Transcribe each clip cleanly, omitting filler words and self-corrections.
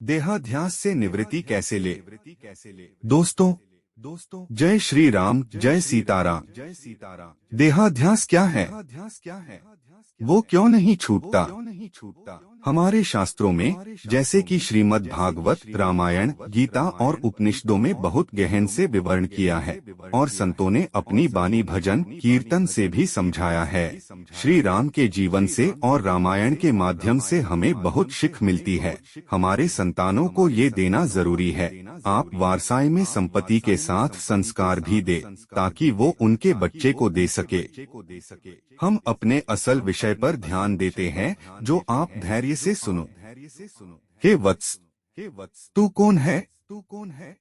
देहाध्यास से निवृत्ति कैसे ले। दोस्तों, जय श्री राम, जय सीताराम। देहाध्यास क्या है, वो क्यों नहीं छूटता। हमारे शास्त्रों में जैसे कि श्रीमद् भागवत, रामायण, गीता और उपनिषदों में बहुत गहन से विवरण किया है और संतों ने अपनी बानी, भजन, कीर्तन से भी समझाया है। श्री राम के जीवन से और रामायण के माध्यम से हमें बहुत सीख मिलती है। हमारे संतानों को ये देना जरूरी है। आप वारसाई में संपत्ति के साथ संस्कार भी दे ताकि वो उनके बच्चे को दे सके। हम अपने असल विषय पर ध्यान देते हैं, जो आप धैर्य से सुनो। हे वत्स, तू कौन है।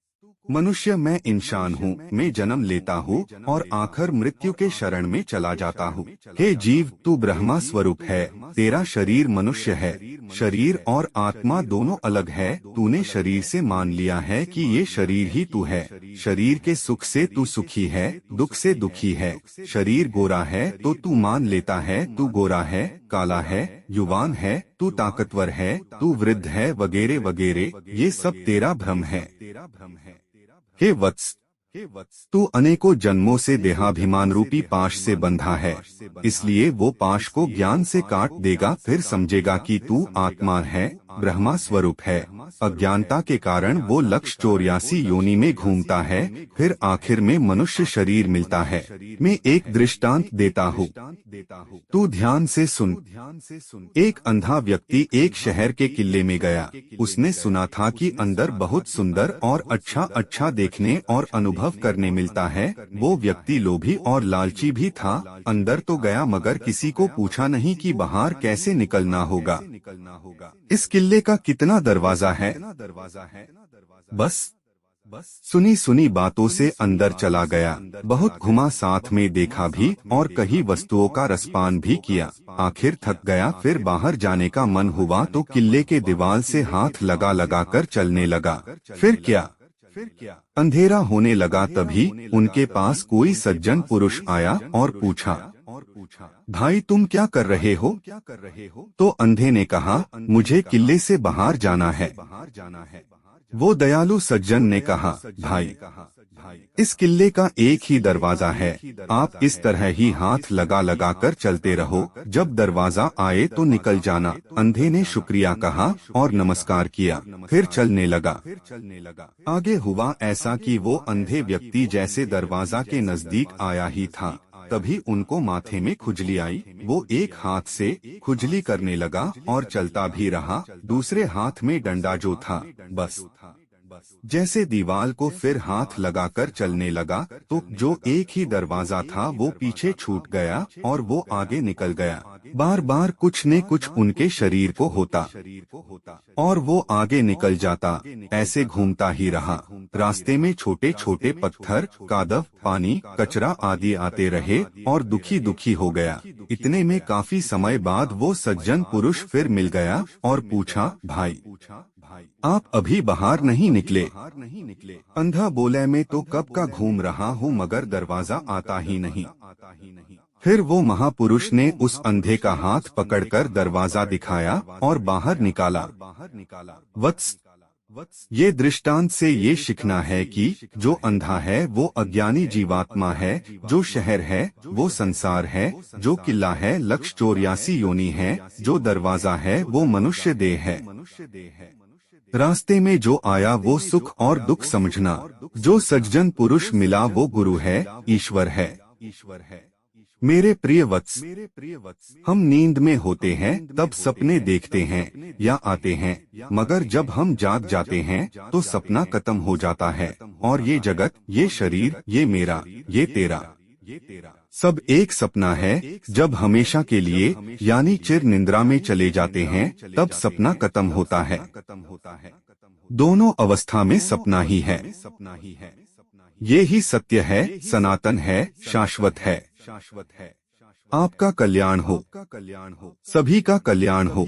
मनुष्य मैं इंसान हूँ, मैं जन्म लेता हूँ और आखिर मृत्यु के शरण में चला जाता हूँ। हे जीव, तू ब्रह्मा स्वरूप है, तेरा शरीर मनुष्य है। शरीर और आत्मा दोनों अलग है। तूने शरीर से मान लिया है कि ये शरीर ही तू है। शरीर के सुख से तू सुखी है, दुख से दुखी है। शरीर गोरा है तो तू मान लेता है तू गोरा है, काला है, युवान है, तू ताकतवर है, तू वृद्ध है, वगैरह वगैरह। ये सब तेरा भ्रम है। हे वत्स, तू अनेकों जन्मों से देहाभिमान रूपी पाश से बंधा है, इसलिए वो पाश को ज्ञान से काट देगा, फिर समझेगा कि तू आत्मा है, ब्रह्मा स्वरूप है। अज्ञानता के कारण वो लक्ष 84 योनि में घूमता है, फिर आखिर में मनुष्य शरीर मिलता है। मैं एक दृष्टांत देता हूँ, तू ध्यान से सुन। एक अंधा व्यक्ति एक शहर के किले में गया। उसने सुना था कि अंदर बहुत सुंदर और अच्छा देखने और अनुभव करने मिलता है। वो व्यक्ति लोभी और लालची भी था। अंदर तो गया मगर किसी को पूछा नहीं कि बाहर कैसे निकलना होगा। इस किले का कितना दरवाजा है। बस सुनी सुनी बातों से अंदर चला गया। बहुत घुमा, साथ में देखा भी और कई वस्तुओं का रसपान भी किया। आखिर थक गया, फिर बाहर जाने का मन हुआ तो किले के दीवार से हाथ लगा लगा कर चलने लगा। फिर क्या, अंधेरा होने लगा। तभी उनके पास कोई सज्जन पुरुष आया और पूछा, भाई तुम क्या कर रहे हो। तो अंधे ने कहा, मुझे किले से बाहर जाना है। वो दयालु सज्जन ने कहा, भाई इस किले का एक ही दरवाजा है, आप इस तरह ही हाथ लगा लगा कर चलते रहो, जब दरवाजा आए तो निकल जाना। अंधे ने शुक्रिया कहा और नमस्कार किया, फिर चलने लगा। आगे हुआ ऐसा कि वो अंधे व्यक्ति जैसे दरवाजा के नजदीक आया ही था, तभी उनको माथे में खुजली आई। वो एक हाथ से खुजली करने लगा और चलता भी रहा, दूसरे हाथ में डंडा जो था। बस जैसे दीवार को फिर हाथ लगाकर चलने लगा तो जो एक ही दरवाजा था वो पीछे छूट गया और वो आगे निकल गया। बार बार कुछ न कुछ उनके शरीर को होता और वो आगे निकल जाता। ऐसे घूमता ही रहा। रास्ते में छोटे छोटे पत्थर, कादव, पानी, कचरा आदि आते रहे और दुखी दुखी हो गया। इतने में काफी समय बाद वो सज्जन पुरुष फिर मिल गया और पूछा, भाई आप अभी बाहर नहीं निकले। अंधा बोला, मैं तो कब का घूम रहा हूँ मगर दरवाजा आता ही नहीं। फिर वो महापुरुष ने उस अंधे का हाथ पकड़कर दरवाजा दिखाया और बाहर निकाला। वत्स, ये दृष्टांत से ये सीखना है कि जो अंधा है वो अज्ञानी जीवात्मा है, जो शहर है वो संसार है, जो किला है लक्ष 84 योनि है, जो दरवाजा है वो मनुष्य देह है। रास्ते में जो आया वो सुख और दुख समझना। जो सज्जन पुरुष मिला वो गुरु है, ईश्वर है। मेरे प्रिय वत्स, हम नींद में होते हैं तब सपने देखते हैं या आते हैं, मगर जब हम जाग जाते हैं तो सपना खत्म हो जाता है और ये जगत, ये शरीर, ये मेरा, ये तेरा, सब एक सपना है। जब हमेशा के लिए यानी चिर निद्रा में चले जाते हैं तब सपना खत्म होता है। दोनों अवस्था में सपना ही है। ये ही सत्य है, सनातन है, शाश्वत है। आपका कल्याण हो, सभी का कल्याण हो।